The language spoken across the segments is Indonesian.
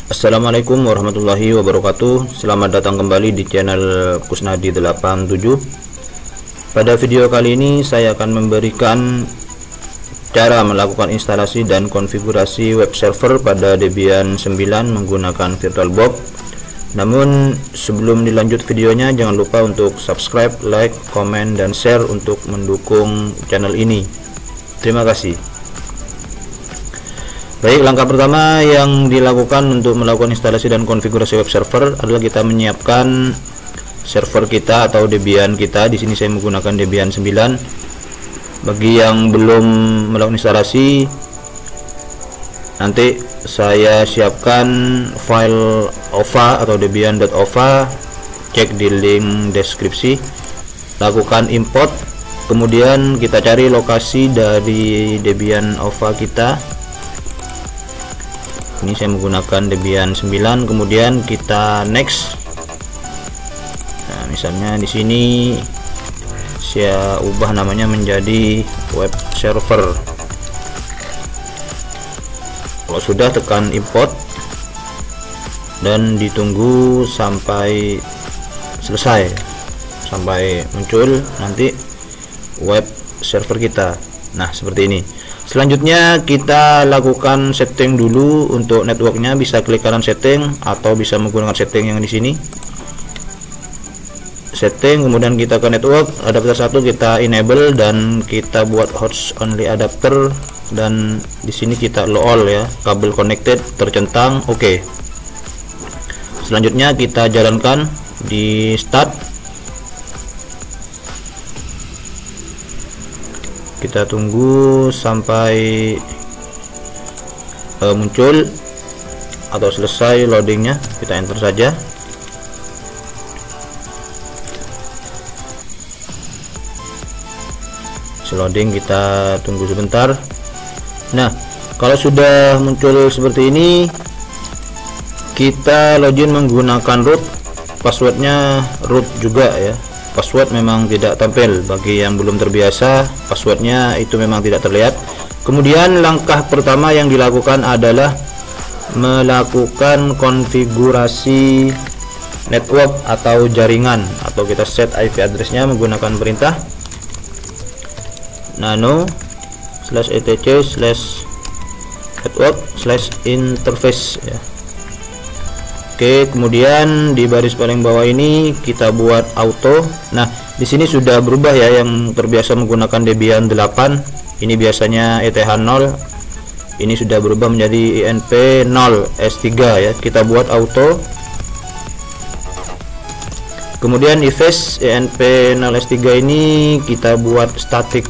Assalamualaikum warahmatullahi wabarakatuh. Selamat datang kembali di channel Kusnadi 87. Pada video kali ini saya akan memberikan cara melakukan instalasi dan konfigurasi web server pada Debian 9 menggunakan VirtualBox. Namun sebelum dilanjut videonya, jangan lupa untuk subscribe, like, komen, dan share untuk mendukung channel ini. Terima kasih. Baik, langkah pertama yang dilakukan untuk melakukan instalasi dan konfigurasi web server adalah kita menyiapkan server kita atau Debian kita. Di sini saya menggunakan Debian 9. Bagi yang belum melakukan instalasi, nanti saya siapkan file OVA atau debian.ova, cek di link deskripsi, lakukan import, kemudian kita cari lokasi dari Debian OVA kita. Ini saya menggunakan Debian 9, kemudian kita next. Nah, misalnya di sini saya ubah namanya menjadi web server. Kalau sudah, tekan import dan ditunggu sampai selesai, sampai muncul nanti web server kita. Nah, seperti ini. Selanjutnya kita lakukan setting dulu untuk networknya. Bisa klik kanan setting atau bisa menggunakan setting yang di sini. Setting, kemudian kita ke network, adapter 1 kita enable dan kita buat host only adapter, dan di sini kita allow all ya, kabel connected tercentang. Oke. Selanjutnya kita jalankan di start. Kita tunggu sampai muncul atau selesai loadingnya. Kita enter saja. Loading, kita tunggu sebentar. Nah, kalau sudah muncul seperti ini, kita login menggunakan root. Passwordnya root juga ya. Password memang tidak tampil bagi yang belum terbiasa, passwordnya itu memang tidak terlihat. Kemudian langkah pertama yang dilakukan adalah melakukan konfigurasi network atau jaringan, atau kita set IP addressnya menggunakan perintah nano /etc/network/interface ya. Oke, kemudian di baris paling bawah ini kita buat auto. Nah, di sini sudah berubah ya, yang terbiasa menggunakan Debian 8 ini biasanya ETH0, ini sudah berubah menjadi INP0 S3 ya. Kita buat auto. Kemudian device INP0 S3 ini kita buat static.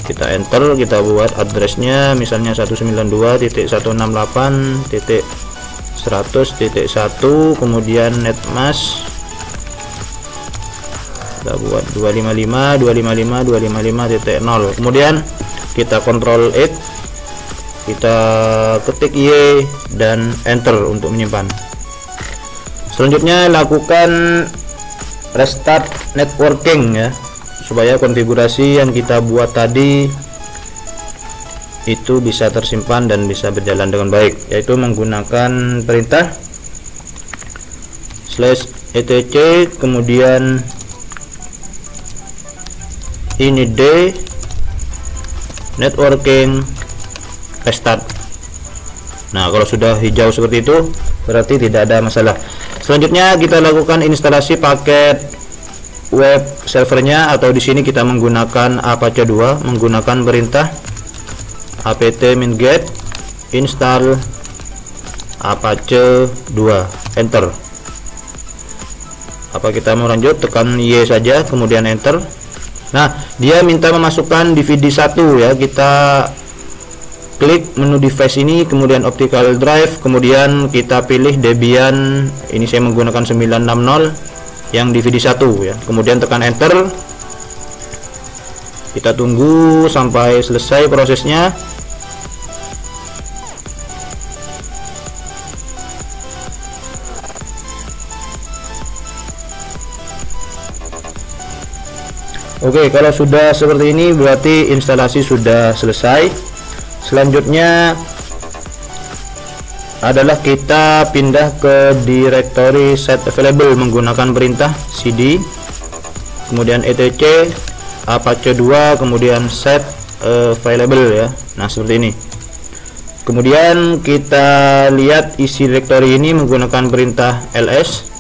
Kita enter, kita buat addressnya misalnya 192.168.100.1, kemudian netmask kita buat 255.255.255.0. kemudian kita control it, kita ketik Y dan enter untuk menyimpan. Selanjutnya lakukan restart networking ya, supaya konfigurasi yang kita buat tadi itu bisa tersimpan dan bisa berjalan dengan baik, yaitu menggunakan perintah /etc kemudian init networking restart. Nah, kalau sudah hijau seperti itu berarti tidak ada masalah. Selanjutnya kita lakukan instalasi paket web servernya, atau di sini kita menggunakan Apache 2 menggunakan perintah apt-get install Apache 2, enter. Apa kita mau lanjut, tekan Y saja kemudian enter. Nah, dia minta memasukkan DVD 1 ya. Kita klik menu device ini, kemudian optical drive, kemudian kita pilih Debian, ini saya menggunakan 960 yang DVD 1 ya, kemudian tekan enter. Kita tunggu sampai selesai prosesnya. Oke, kalau sudah seperti ini berarti instalasi sudah selesai. Selanjutnya adalah kita pindah ke directory set available menggunakan perintah cd, kemudian etc apache 2, kemudian set available ya. Nah seperti ini. Kemudian kita lihat isi directory ini menggunakan perintah ls.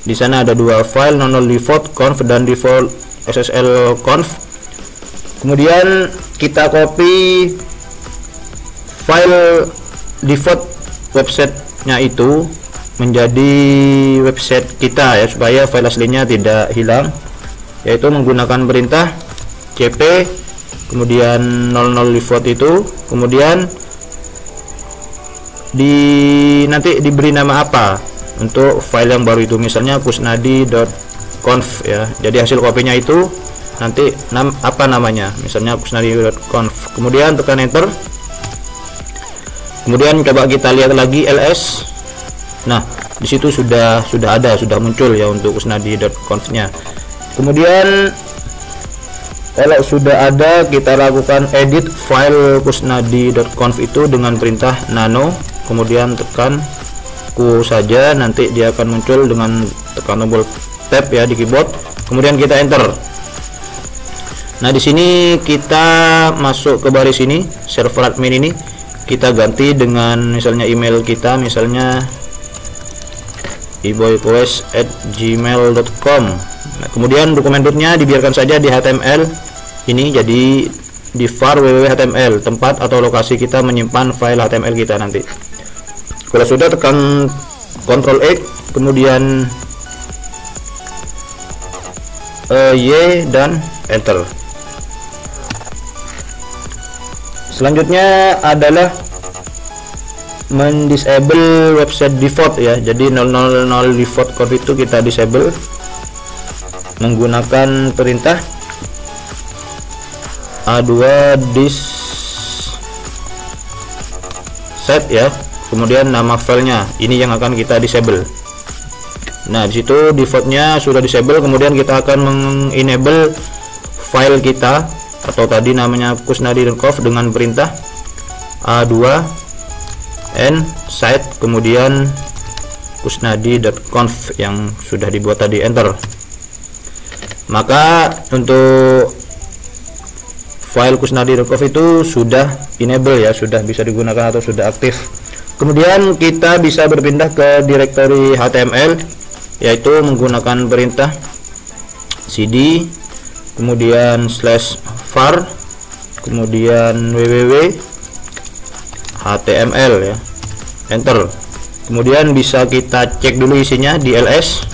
Di sana ada dua file, nonol default conf dan default ssl conf. Kemudian kita copy file default websitenya itu menjadi website kita ya, supaya file aslinya tidak hilang, yaitu menggunakan perintah cp kemudian 00 default itu, kemudian nanti diberi nama apa untuk file yang baru itu, misalnya kusnadi.conf ya. Jadi hasil kopinya itu nanti apa namanya, misalnya kusnadi.conf, kemudian tekan enter. Kemudian coba kita lihat lagi ls. Nah disitu sudah muncul ya untuk kusnadi.conf-nya. Kemudian kalau sudah ada, kita lakukan edit file kusnadi.conf itu dengan perintah nano, kemudian tekan Q saja, nanti dia akan muncul dengan tekan tombol tab ya di keyboard, kemudian kita enter. Nah di sini kita masuk ke baris ini, server admin ini kita ganti dengan misalnya email kita, misalnya iboyquest@gmail.com. Nah, kemudian dokumen rootnya dibiarkan saja di HTML ini, jadi di var www.html, tempat atau lokasi kita menyimpan file HTML kita nanti. Kalau sudah, tekan Ctrl X, kemudian Y dan enter. Selanjutnya adalah mendisable website default ya. Jadi 000 default conf itu kita disable menggunakan perintah a2 dis set ya. Kemudian nama filenya ini yang akan kita disable. Nah disitu defaultnya sudah disable, kemudian kita akan mengenable file kita atau tadi namanya kusnadi.conf dengan perintah a2 n site kemudian kusnadi.conf yang sudah dibuat tadi, enter. Maka untuk file kusnadi.conf itu sudah enable ya, sudah bisa digunakan atau sudah aktif. Kemudian kita bisa berpindah ke directory HTML, yaitu menggunakan perintah cd kemudian /var kemudian www html ya, enter. Kemudian bisa kita cek dulu isinya di ls.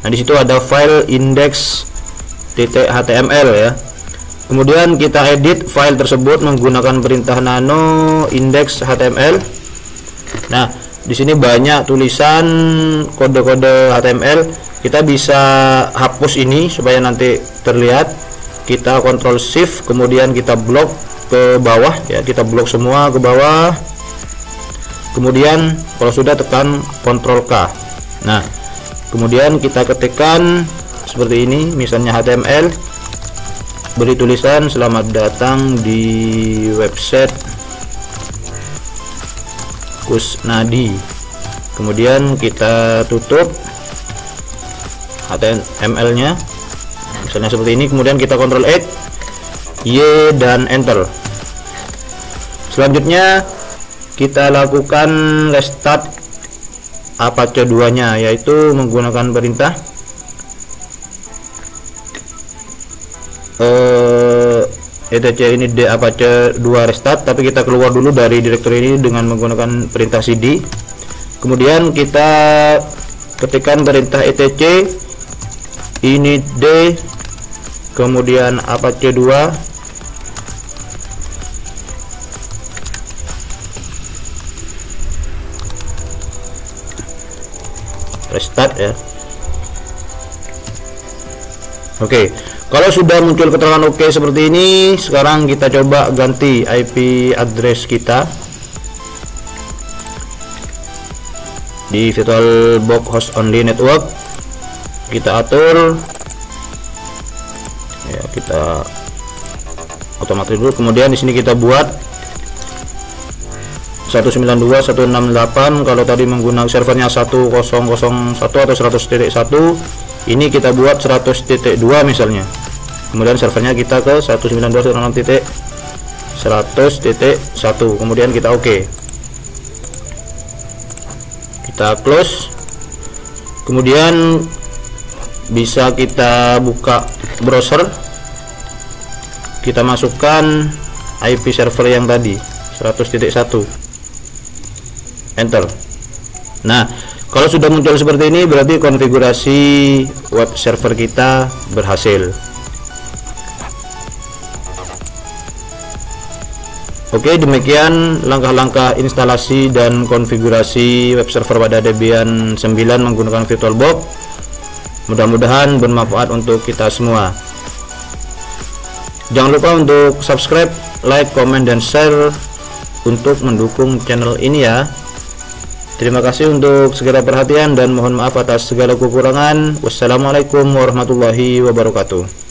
Nah disitu ada file index.html ya. Kemudian kita edit file tersebut menggunakan perintah nano index.html. Nah di sini banyak tulisan kode-kode HTML, kita bisa hapus ini supaya nanti terlihat. Kita Ctrl Shift kemudian kita blok ke bawah ya, kita blok semua ke bawah. Kemudian kalau sudah, tekan Ctrl K. Nah kemudian kita ketikkan seperti ini, misalnya HTML, beri tulisan selamat datang di website Kusnadi, kemudian kita tutup HTML nya misalnya seperti ini, kemudian kita Ctrl X, Y dan enter. Selanjutnya kita lakukan restart Apache 2 nya, yaitu menggunakan perintah etc ini d Apache 2 restart, tapi kita keluar dulu dari directory ini dengan menggunakan perintah cd. Kemudian kita ketikkan perintah etc init d kemudian Apache 2 restart ya. Oke, kalau sudah muncul keterangan oke seperti ini, sekarang kita coba ganti IP address kita di VirtualBox host only network. Kita atur ya, kita otomatis dulu. Kemudian di sini kita buat 192.168. Kalau tadi menggunakan servernya 1001 atau 100.1, ini kita buat 100.2 misalnya. Kemudian servernya kita ke 192.100.1, kemudian kita oke. Kita close. Kemudian bisa kita buka browser, kita masukkan IP server yang tadi 100.1, enter. Nah, kalau sudah muncul seperti ini berarti konfigurasi web server kita berhasil. Oke, demikian langkah-langkah instalasi dan konfigurasi web server pada Debian 9 menggunakan VirtualBox. Mudah-mudahan bermanfaat untuk kita semua. Jangan lupa untuk subscribe, like, komen, dan share untuk mendukung channel ini ya. Terima kasih untuk segala perhatian dan mohon maaf atas segala kekurangan. Wassalamualaikum warahmatullahi wabarakatuh.